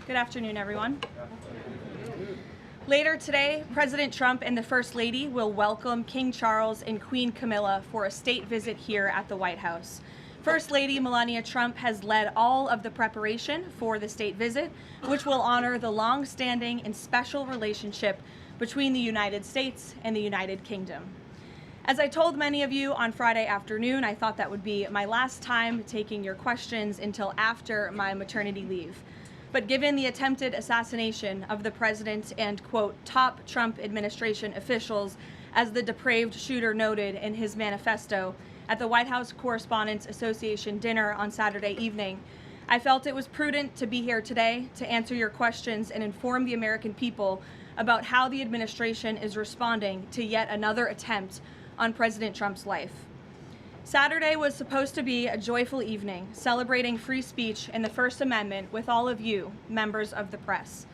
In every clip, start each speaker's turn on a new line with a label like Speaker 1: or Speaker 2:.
Speaker 1: Good afternoon, everyone. Later today, President Trump and the First Lady will welcome King Charles and Queen Camilla for a state visit here at the White House. First Lady Melania Trump has led all of the preparation for the state visit, which will honor the long-standing and special relationship between the United States and the United Kingdom. As I told many of you on Friday afternoon, I thought that would be my last time taking your questions until after my maternity leave. But given the attempted assassination of the president and, quote, top Trump administration officials, as the depraved shooter noted in his manifesto at the White House Correspondents Association dinner on Saturday evening, I felt it was prudent to be here today to answer your questions and inform the American people about how the administration is responding to yet another attempt on President Trump's life. Saturday was supposed to be a joyful evening, celebrating free speech and the First Amendment with all of you, members of the press.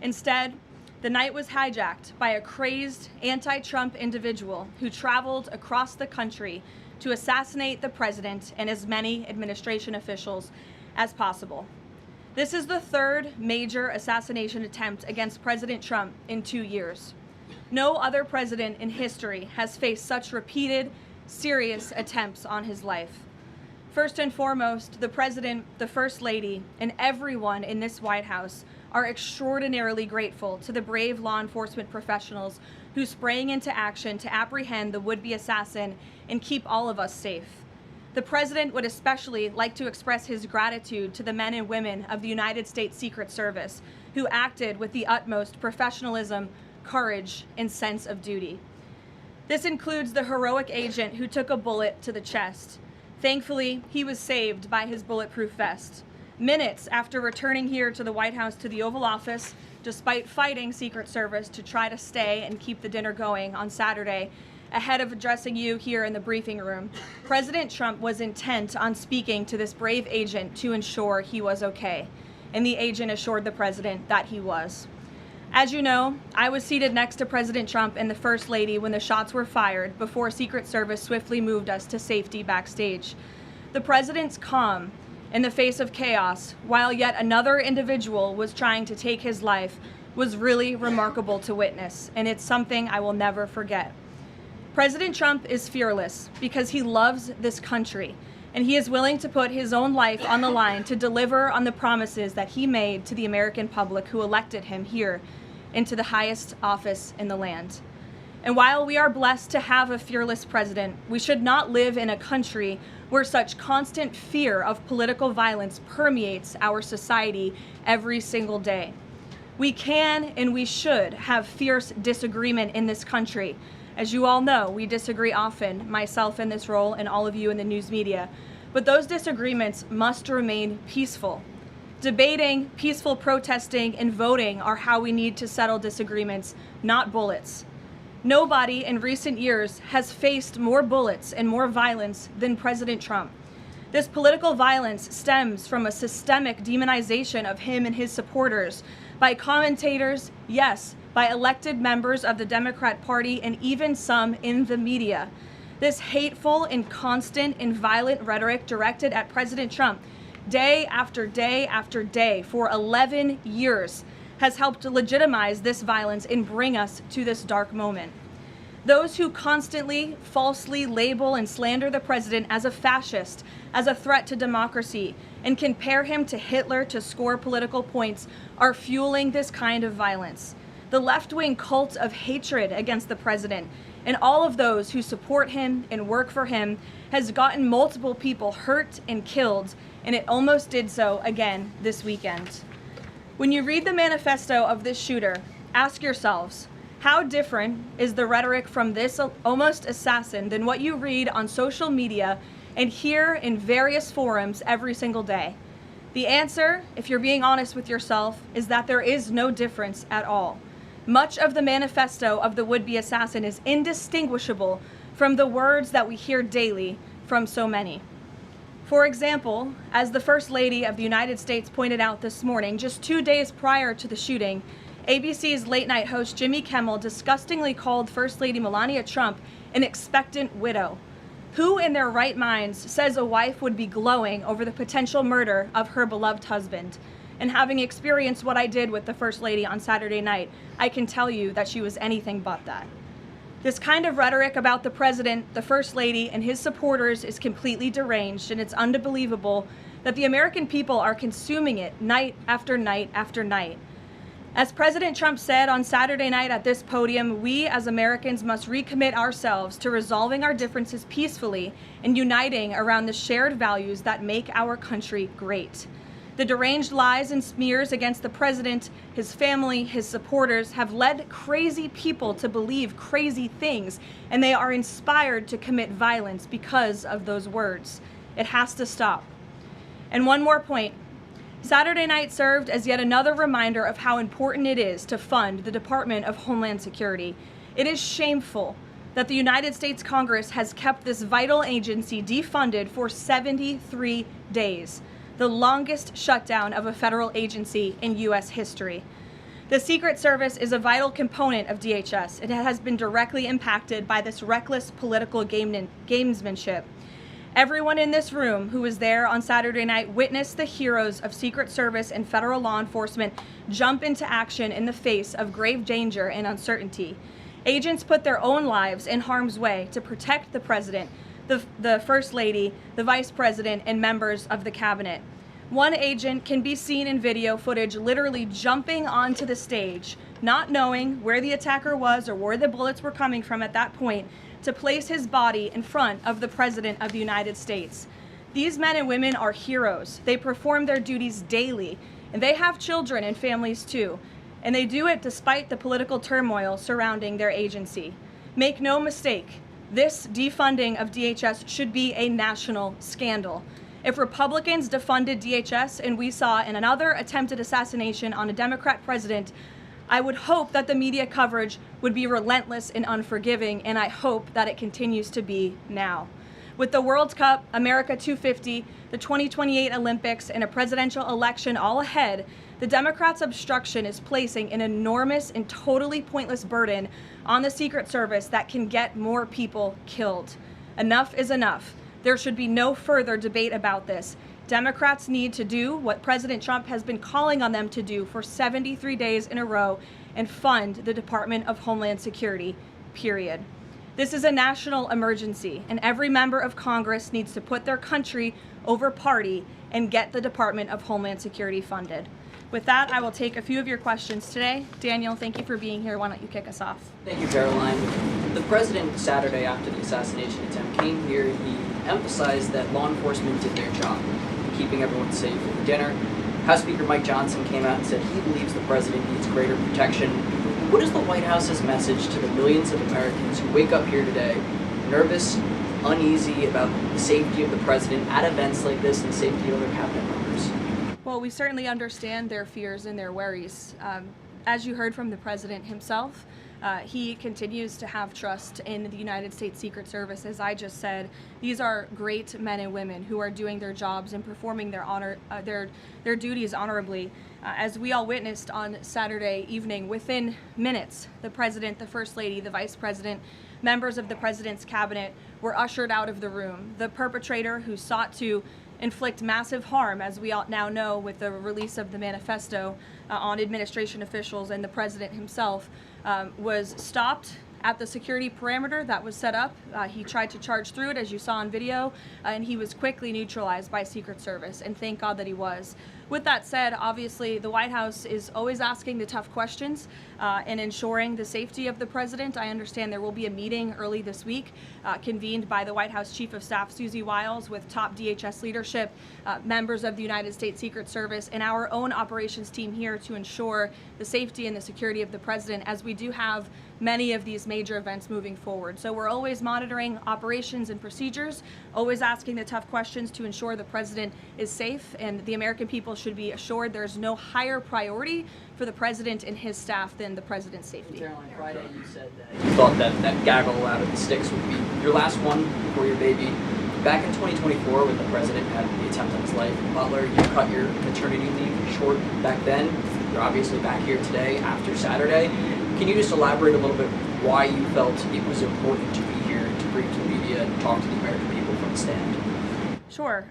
Speaker 1: Instead, the night was hijacked by a crazed anti-Trump individual who traveled across the country to assassinate the president and as many administration officials as possible. This is the third major assassination attempt against President Trump in 2 years. No other president in history has faced such repeated, serious attempts on his life. First and foremost, the President, the First Lady, and everyone in this White House are extraordinarily grateful to the brave law enforcement professionals who sprang into action to apprehend the would-be assassin and keep all of us safe. The President would especially like to express his gratitude to the men and women of the United States Secret Service who acted with the utmost professionalism, courage, and sense of duty. This includes the heroic agent who took a bullet to the chest. Thankfully, he was saved by his bulletproof vest. Minutes after returning here to the White House to the Oval Office, despite fighting Secret Service to try to stay and keep the dinner going on Saturday, ahead of addressing you here in the briefing room, President Trump was intent on speaking to this brave agent to ensure he was okay. And the agent assured the president that he was. As you know, I was seated next to President Trump and the First Lady when the shots were fired before Secret Service swiftly moved us to safety backstage. The president's calm in the face of chaos, while yet another individual was trying to take his life, was really remarkable to witness, and it's something I will never forget. President Trump is fearless because he loves this country, and he is willing to put his own life on the line to deliver on the promises that he made to the American public who elected him here into the highest office in the land. And while we are blessed to have a fearless president, we should not live in a country where such constant fear of political violence permeates our society every single day. We can and we should have fierce disagreement in this country. As you all know, we disagree often, myself in this role and all of you in the news media, but those disagreements must remain peaceful. Debating, peaceful protesting, and voting are how we need to settle disagreements, not bullets. Nobody in recent years has faced more bullets and more violence than President Trump. This political violence stems from a systemic demonization of him and his supporters by commentators, yes, by elected members of the Democrat Party, and even some in the media. This hateful and constant and violent rhetoric directed at President Trump day after day after day for 11 years has helped to legitimize this violence and bring us to this dark moment. Those who constantly falsely label and slander the president as a fascist, as a threat to democracy, and compare him to Hitler to score political points are fueling this kind of violence. The left-wing cult of hatred against the president and all of those who support him and work for him has gotten multiple people hurt and killed, and it almost did so again this weekend. When you read the manifesto of this shooter, ask yourselves, how different is the rhetoric from this almost assassin than what you read on social media and hear in various forums every single day? The answer, if you're being honest with yourself, is that there is no difference at all. Much of the manifesto of the would-be assassin is indistinguishable from the words that we hear daily from so many. For example, as the First Lady of the United States pointed out this morning, just 2 days prior to the shooting, ABC's late-night host Jimmy Kimmel disgustingly called First Lady Melania Trump an expectant widow. Who in their right minds says a wife would be glowing over the potential murder of her beloved husband? And having experienced what I did with the First Lady on Saturday night, I can tell you that she was anything but that. This kind of rhetoric about the President, the First Lady, and his supporters is completely deranged, and it's unbelievable that the American people are consuming it night after night after night. As President Trump said on Saturday night at this podium, we as Americans must recommit ourselves to resolving our differences peacefully and uniting around the shared values that make our country great. The deranged lies and smears against the president, his family, his supporters have led crazy people to believe crazy things, and they are inspired to commit violence because of those words. It has to stop. And one more point. Saturday night served as yet another reminder of how important it is to fund the Department of Homeland Security. It is shameful that the United States Congress has kept this vital agency defunded for 73 days. The longest shutdown of a federal agency in U.S. history. The Secret Service is a vital component of DHS. It has been directly impacted by this reckless political gamesmanship. Everyone in this room who was there on Saturday night witnessed the heroes of Secret Service and federal law enforcement jump into action in the face of grave danger and uncertainty. Agents put their own lives in harm's way to protect the president, the First Lady, the Vice President, and members of the cabinet. One agent can be seen in video footage literally jumping onto the stage, not knowing where the attacker was or where the bullets were coming from at that point, to place his body in front of the President of the United States. These men and women are heroes. They perform their duties daily, and they have children and families too. And they do it despite the political turmoil surrounding their agency. Make no mistake, this defunding of DHS should be a national scandal. If Republicans defunded DHS and we saw another attempted assassination on a Democrat president, I would hope that the media coverage would be relentless and unforgiving, and I hope that it continues to be now. With the World Cup, America 250, the 2028 Olympics, and a presidential election all ahead, the Democrats' obstruction is placing an enormous and totally pointless burden on the Secret Service that can get more people killed. Enough is enough. There should be no further debate about this. Democrats need to do what President Trump has been calling on them to do for 73 days in a row and fund the Department of Homeland Security, period. This is a national emergency, and every member of Congress needs to put their country over party and get the Department of Homeland Security funded. With that, I will take a few of your questions today. Daniel, thank you for being here. Why don't you kick us off?
Speaker 2: Thank you, Caroline. The president, Saturday after the assassination attempt, came here. He emphasized that law enforcement did their job, keeping everyone safe at the dinner. House Speaker Mike Johnson came out and said he believes the president needs greater protection. What is the White House's message to the millions of Americans who wake up here today nervous, uneasy about the safety of the president at events like this and the safety of their cabinet members?
Speaker 1: Well, we certainly understand their fears and their worries. As you heard from the president himself, he continues to have trust in the United States Secret Service. As I just said, these are great men and women who are doing their jobs and performing their duties honorably. As we all witnessed on Saturday evening, within minutes, the president, the first lady, the vice president, members of the president's cabinet were ushered out of the room. The perpetrator who sought to inflict massive harm, as we all now know with the release of the manifesto on administration officials and the president himself, was stopped at the security perimeter that was set up. He tried to charge through it, as you saw on video, and he was quickly neutralized by Secret Service, and thank God that he was. With that said, obviously the White House is always asking the tough questions and ensuring the safety of the president. I understand there will be a meeting early this week convened by the White House Chief of Staff Susie Wiles with top DHS leadership, members of the United States Secret Service, and our own operations team here to ensure the safety and the security of the president, as we do have many of these major events moving forward. So we're always monitoring operations and procedures, always asking the tough questions to ensure the president is safe, and the American people should be assured there's no higher priority for the president and his staff than the president's safety.
Speaker 2: Caroline, Friday you said that you thought that gaggle out of the sticks would be your last one before your baby. Back in 2024, when the president had the attempt on his life in Butler, you cut your maternity leave short back then. You're obviously back here today after Saturday. Can you just elaborate a little bit why you felt it was important to be here to bring to the media and talk to the American people from the stand?
Speaker 1: Sure.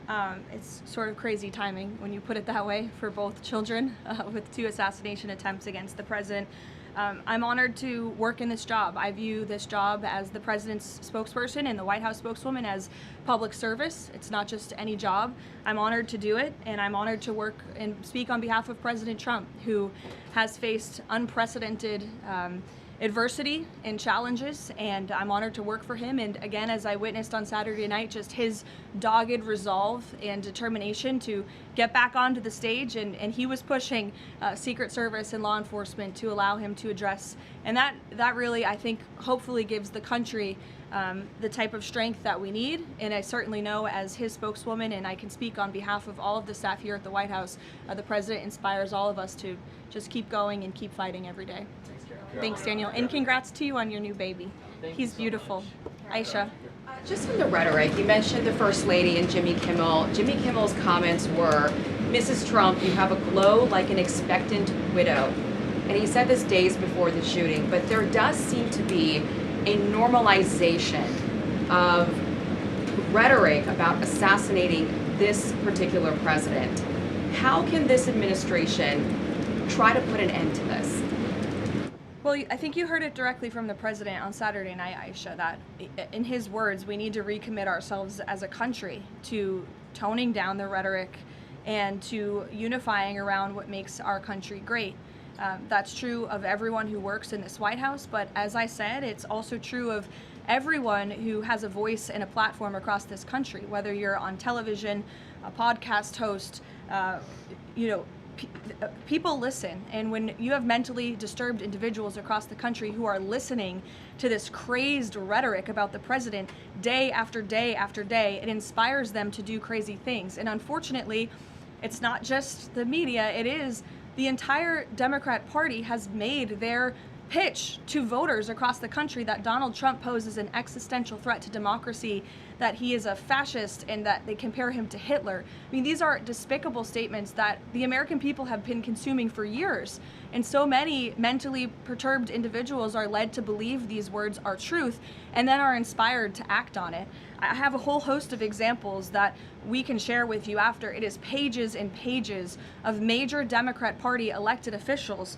Speaker 1: It's sort of crazy timing when you put it that way for both children with 2 assassination attempts against the president. I'm honored to work in this job. I view this job as the president's spokesperson and the White House spokeswoman as public service. It's not just any job. I'm honored to do it, and I'm honored to work and speak on behalf of President Trump, who has faced unprecedented adversity and challenges, and I'm honored to work for him. And again, as I witnessed on Saturday night, just his dogged resolve and determination to get back onto the stage, and he was pushing Secret Service and law enforcement to allow him to address, and that really, I think, hopefully gives the country the type of strength that we need. And I certainly know, as his spokeswoman, and I can speak on behalf of all of the staff here at the White House, the president inspires all of us to just keep going and keep fighting every day. Thanks, Daniel. And congrats to you on your new baby. He's beautiful. Aisha.
Speaker 3: Just on the rhetoric, you mentioned the First Lady and Jimmy Kimmel. Jimmy Kimmel's comments were, "Mrs. Trump, you have a glow like an expectant widow." And he said this days before the shooting, but there does seem to be a normalization of rhetoric about assassinating this particular president. How can this administration try to put an end to this?
Speaker 1: Well, I think you heard it directly from the president on Saturday night, Aisha, that in his words, we need to recommit ourselves as a country to toning down the rhetoric and to unifying around what makes our country great. That's true of everyone who works in this White House, but as I said, it's also true of everyone who has a voice and a platform across this country, whether you're on television, a podcast host, people listen, and when you have mentally disturbed individuals across the country who are listening to this crazed rhetoric about the president day after day after day, it inspires them to do crazy things. And unfortunately, it's not just the media, it is the entire Democrat Party has made their pitch to voters across the country that Donald Trump poses an existential threat to democracy, that he is a fascist, and that they compare him to Hitler. I mean, these are despicable statements that the American people have been consuming for years. And so many mentally perturbed individuals are led to believe these words are truth and then are inspired to act on it. I have a whole host of examples that we can share with you after. It is pages and pages of major Democrat Party elected officials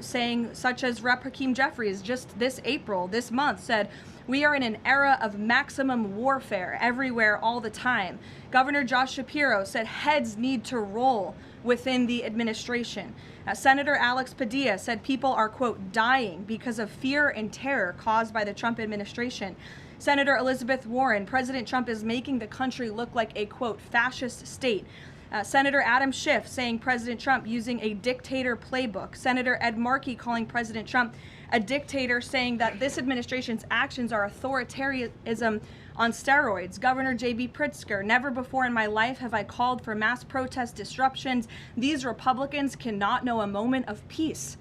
Speaker 1: saying, such as Rep. Hakeem Jeffries just this month said, "We are in an era of maximum warfare everywhere all the time." Governor Josh Shapiro said heads need to roll within the administration. Senator Alex Padilla said people are, quote, dying because of fear and terror caused by the Trump administration. Senator Elizabeth Warren, President Trump is making the country look like a, quote, fascist state. Senator Adam Schiff saying President Trump using a dictator playbook. Senator Ed Markey calling President Trump a dictator, saying that this administration's actions are authoritarianism on steroids. Governor J.B. Pritzker, never before in my life have I called for mass protest disruptions. These Republicans cannot know a moment of peace.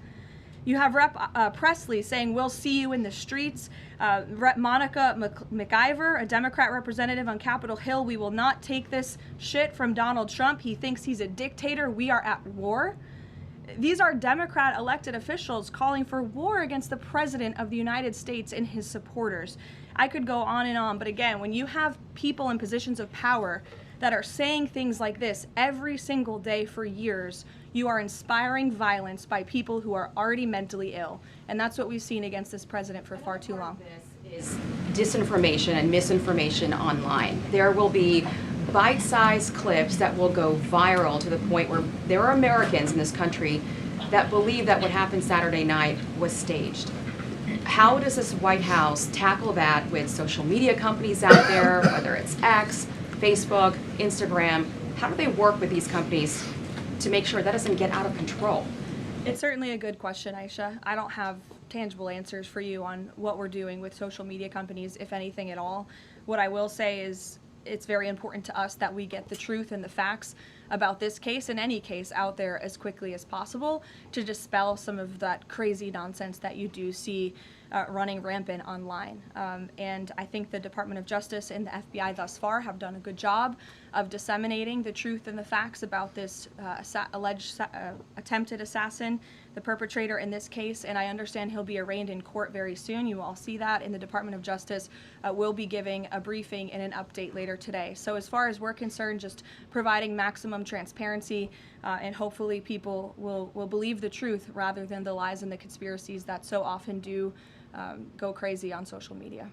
Speaker 1: You have Rep. Presley saying, "We'll see you in the streets." Rep. Monica McIver, a Democrat representative on Capitol Hill, "We will not take this shit from Donald Trump. He thinks he's a dictator. We are at war." These are Democrat elected officials calling for war against the President of the United States and his supporters. I could go on and on, but again, when you have people in positions of power that are saying things like this every single day for years, you are inspiring violence by people who are already mentally ill. And that's what we've seen against this president for far too long.
Speaker 3: This is disinformation and misinformation online. There will be bite-sized clips that will go viral to the point where there are Americans in this country that believe that what happened Saturday night was staged. How does this White House tackle that with social media companies out there, whether it's X, Facebook, Instagram? How do they work with these companies to make sure that doesn't get out of control?
Speaker 1: It's certainly a good question, Aisha. I don't have tangible answers for you on what we're doing with social media companies, if anything at all. What I will say is it's very important to us that we get the truth and the facts about this case and any case out there as quickly as possible to dispel some of that crazy nonsense that you do see running rampant online. And I think the Department of Justice and the FBI thus far have done a good job of disseminating the truth and the facts about this alleged attempted assassin, the perpetrator in this case, and I understand he'll be arraigned in court very soon. You all see that, and the Department of Justice will be giving a briefing and an update later today. So as far as we're concerned, just providing maximum transparency, and hopefully people will believe the truth rather than the lies and the conspiracies that so often do go crazy on social media.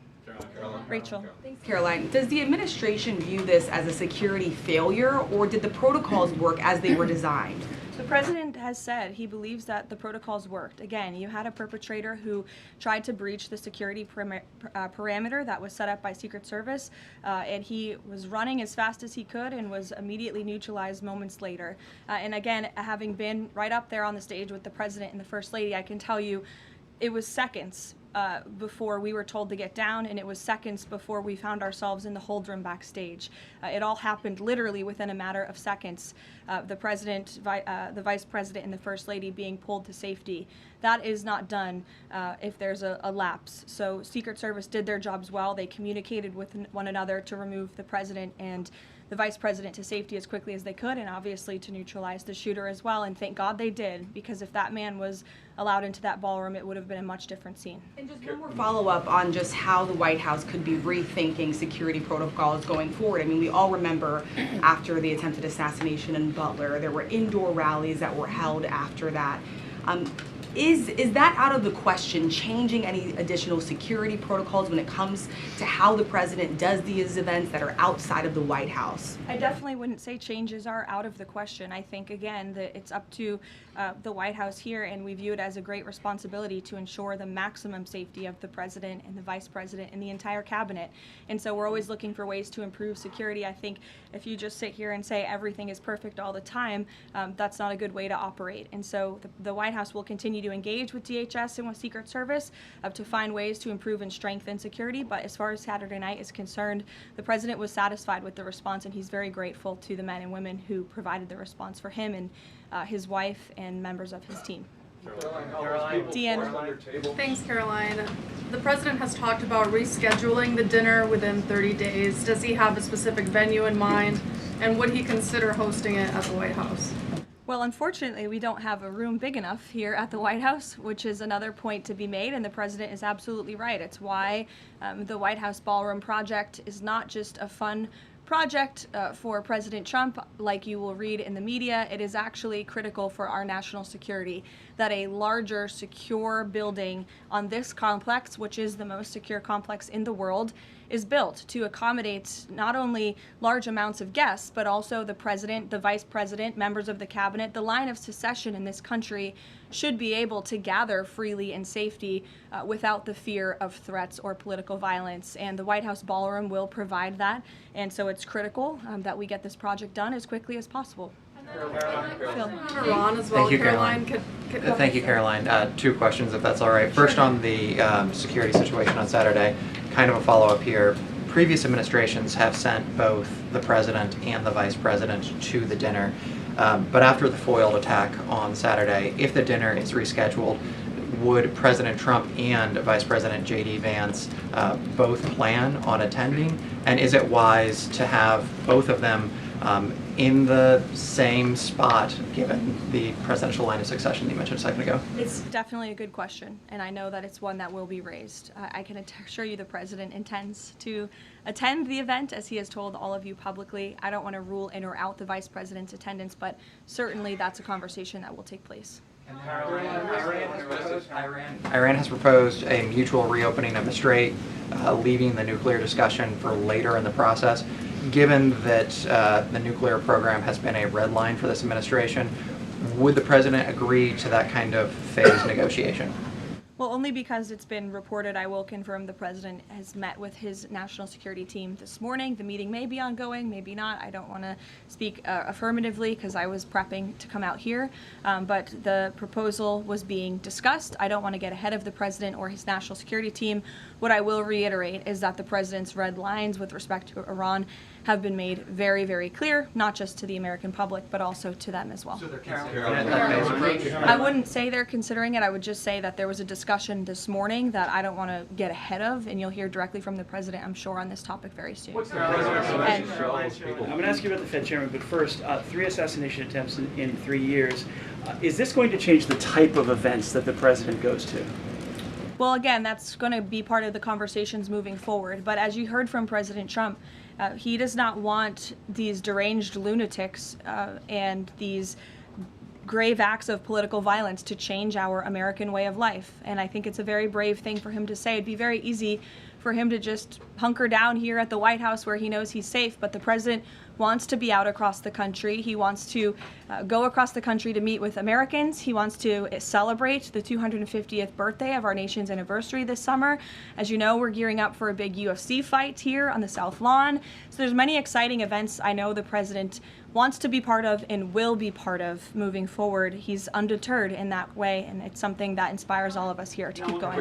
Speaker 1: Rachel.
Speaker 3: Thanks, Caroline. Does the administration view this as a security failure, or did the protocols work as they were designed?
Speaker 1: The president has said he believes that the protocols worked. Again, you had a perpetrator who tried to breach the security parameter that was set up by Secret Service, and he was running as fast as he could and was immediately neutralized moments later. And again, having been right up there on the stage with the president and the first lady, I can tell you it was seconds before we were told to get down, and it was seconds before we found ourselves in the hold room backstage. It all happened literally within a matter of seconds. The president, the vice president, and the first lady being pulled to safety. That is not done if there's a lapse. So Secret Service did their jobs well. They communicated with one another to remove the president and the vice president to safety as quickly as they could, and obviously to neutralize the shooter as well. And thank God they did, because if that man was allowed into that ballroom, it would have been a much different scene.
Speaker 3: And just one more follow-up on just how the White House could be rethinking security protocols going forward. I mean, we all remember after the attempted assassination in Butler, there were indoor rallies that were held after that. Is that out of the question, changing any additional security protocols when it comes to how the president does these events that are outside of the White House?
Speaker 1: I definitely wouldn't say changes are out of the question. I think, again, that it's up to the White House here, and we view it as a great responsibility to ensure the maximum safety of the president and the vice president and the entire cabinet. And so we're always looking for ways to improve security. I think if you just sit here and say everything is perfect all the time, that's not a good way to operate. And so the White House will continue to engage with DHS and with Secret Service to find ways to improve and strengthen security. But as far as Saturday night is concerned, the president was satisfied with the response, and he's very grateful to the men and women who provided the response for him and his wife and members of his team. Deanna.
Speaker 4: Thanks, Caroline. The president has talked about rescheduling the dinner within 30 days. Does he have a specific venue in mind, and would he consider hosting it at the White House?
Speaker 1: Well, unfortunately, we don't have a room big enough here at the White House, which is another point to be made, and the president is absolutely right. It's why the White House Ballroom project is not just a fun project for President Trump, like you will read in the media. It is actually critical for our national security that a larger, secure building on this complex, which is the most secure complex in the world, is built to accommodate not only large amounts of guests, but also the president, the vice president, members of the cabinet. The line of succession in this country should be able to gather freely in safety without the fear of threats or political violence. And the White House Ballroom will provide that. And so it's critical that we get this project done as quickly as possible.
Speaker 4: Iran as well.
Speaker 5: Thank you, Caroline. Thank you, Caroline. Two questions, if that's all right. First, on the security situation on Saturday, kind of a follow-up here. Previous administrations have sent both the president and the vice president to the dinner, but after the foiled attack on Saturday, if the dinner is rescheduled, would President Trump and Vice President J.D. Vance both plan on attending? And is it wise to have both of them in the same spot, given the presidential line of succession you mentioned a second ago?
Speaker 1: It's definitely a good question, and I know that it's one that will be raised. I can assure you the president intends to attend the event, as he has told all of you publicly. I don't want to rule in or out the vice president's attendance, but certainly that's a conversation that will take place.
Speaker 5: Iran has proposed a mutual reopening of the Strait, leaving the nuclear discussion for later in the process. Given that the nuclear program has been a red line for this administration, would the president agree to that kind of phased negotiation?
Speaker 1: Well, only because it's been reported. I will confirm the president has met with his national security team this morning. The meeting may be ongoing, maybe not. I don't want to speak affirmatively because I was prepping to come out here, but the proposal was being discussed. I don't want to get ahead of the president or his national security team. What I will reiterate is that the president's red lines with respect to Iran have been made very, very clear, not just to the American public, but also to them as well.
Speaker 5: So they're considering that phased approach?
Speaker 1: I wouldn't say they're considering it. I would just say that there was a discussion this morning that I don't want to get ahead of, and you'll hear directly from the president, I'm sure, on this topic very soon.
Speaker 6: What's the president's message to all those people? I'm going to ask you about the Fed chairman, but first, 3 assassination attempts in 3 years. Is this going to change the type of events that the president goes to?
Speaker 1: Well, again, that's going to be part of the conversations moving forward. But as you heard from President Trump, he does not want these deranged lunatics and these grave acts of political violence to change our American way of life. And I think it's a very brave thing for him to say. It'd be very easy for him to just hunker down here at the White House where he knows he's safe, but the president wants to be out across the country. He wants to go across the country to meet with Americans. He wants to celebrate the 250th birthday of our nation's anniversary this summer. As you know, we're gearing up for a big UFC fight here on the South Lawn. So there's many exciting events I know the president wants to be part of and will be part of moving forward. He's undeterred in that way, and it's something that inspires all of us here to keep going.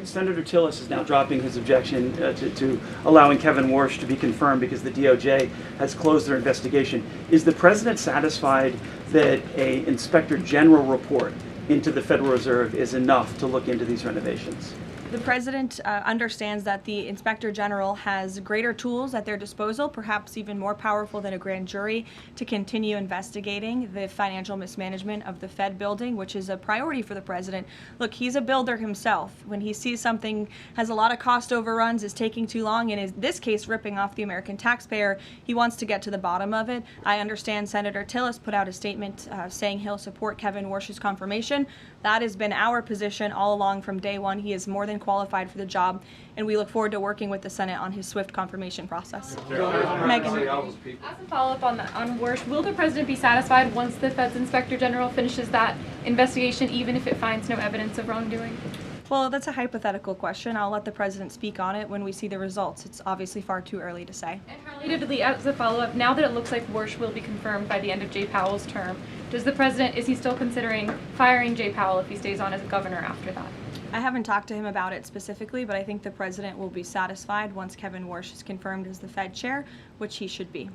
Speaker 6: Senator Tillis is now dropping his objection to allowing Kevin Warsh to be confirmed because the DOJ has closed their investigation. Is the president satisfied that an Inspector General report into the Federal Reserve is enough to look into these renovations?
Speaker 1: The president understands that the Inspector General has greater tools at their disposal, perhaps even more powerful than a grand jury, to continue investigating the financial mismanagement of the Fed building, which is a priority for the president. Look, he's a builder himself. When he sees something has a lot of cost overruns, is taking too long, and in this case ripping off the American taxpayer, he wants to get to the bottom of it. I understand Senator Tillis put out a statement saying he'll support Kevin Warsh's confirmation. That has been our position all along from day one. He is more than qualified for the job, and we look forward to working with the Senate on his swift confirmation process. Megan.
Speaker 7: As a follow-up on Warsh, will the president be satisfied once the Fed's Inspector General finishes that investigation, even if it finds no evidence of wrongdoing?
Speaker 1: Well, that's a hypothetical question. I'll let the president speak on it when we see the results. It's obviously far too early to say.
Speaker 7: And relatedly, as a follow-up, now that it looks like Warsh will be confirmed by the end of Jay Powell's term, is he still considering firing Jay Powell if he stays on as governor after that?
Speaker 1: I haven't talked to him about it specifically, but I think the president will be satisfied once Kevin Warsh is confirmed as the Fed chair, which he should be.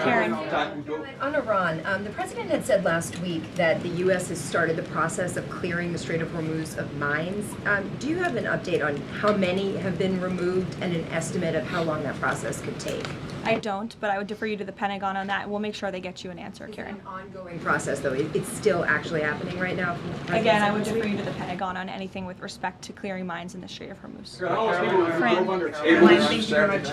Speaker 1: Karen.
Speaker 8: On Iran, the president had said last week that the U.S. has started the process of clearing the Strait of Hormuz of mines. Do you have an update on how many have been removed and an estimate of how long that process could take?
Speaker 1: I don't, but I would defer you to the Pentagon on that. We'll make sure they get you an answer, Karen.
Speaker 8: It's an ongoing process, though. It's still actually happening right now.
Speaker 1: Again, I would defer you to the Pentagon on anything with respect to clearing mines in the Strait of Hormuz.
Speaker 8: Thank you very much.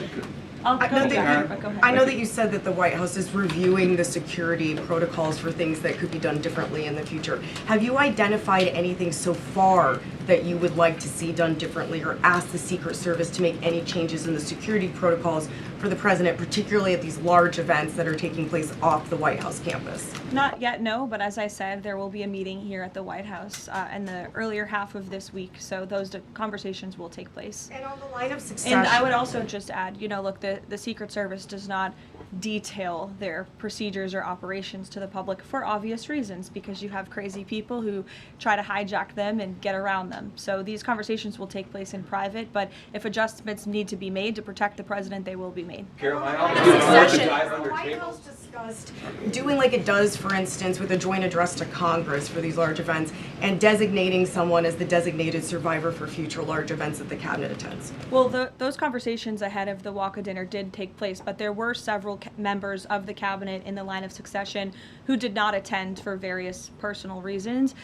Speaker 9: I know that you said that the White House is reviewing the security protocols for things that could be done differently in the future. Have you identified anything so far that you would like to see done differently, or ask the Secret Service to make any changes in the security protocols for the president, particularly at these large events that are taking place off the White House campus?
Speaker 1: Not yet, no, but as I said, there will be a meeting here at the White House in the earlier half of this week, so those conversations will take place.
Speaker 9: And on the line of succession.
Speaker 1: And I would also just add, look, the Secret Service does not detail their procedures or operations to the public for obvious reasons, because you have crazy people who try to hijack them and get around them. So these conversations will take place in private, but if adjustments need to be made to protect the president, they will be made.
Speaker 9: The White House discussed doing like it does, for instance, with a joint address to Congress for these large events, and designating someone as the designated survivor for future large events that the cabinet attends.
Speaker 1: Well, those conversations ahead of the walk of dinner did take place, but there were several members of the cabinet in the line of succession who did not attend for various personal reasons.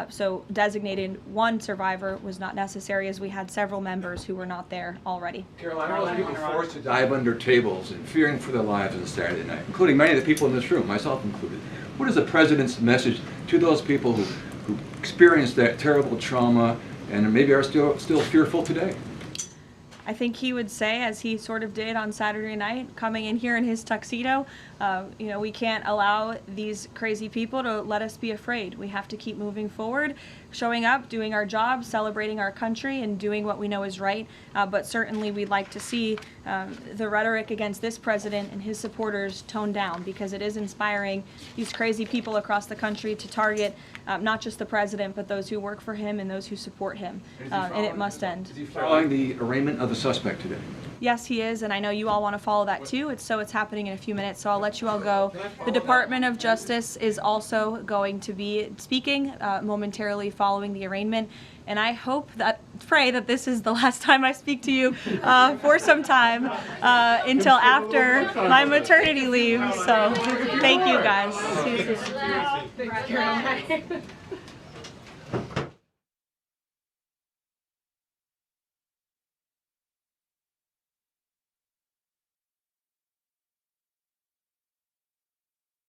Speaker 1: So designating one survivor was not necessary, as we had several members who were not there already.
Speaker 10: Caroline, all those people forced to dive under tables and fearing for their lives on Saturday night, including many of the people in this room, myself included. What is the president's message to those people who experienced that terrible trauma and maybe are still fearful today?
Speaker 1: I think he would say, as he sort of did on Saturday night, coming in here in his tuxedo, we can't allow these crazy people to let us be afraid. We have to keep moving forward, showing up, doing our job, celebrating our country, and doing what we know is right. But certainly we'd like to see the rhetoric against this president and his supporters toned down, because it is inspiring these crazy people across the country to target not just the president, but those who work for him and those who support him. And it must end.
Speaker 10: Is he following the arraignment of the suspect today?
Speaker 1: Yes, he is, and I know you all want to follow that too. It's happening in a few minutes, so I'll let you all go. The Department of Justice is also going to be speaking momentarily following the arraignment, and I pray that this is the last time I speak to you for some time until after my maternity leave. So thank you guys.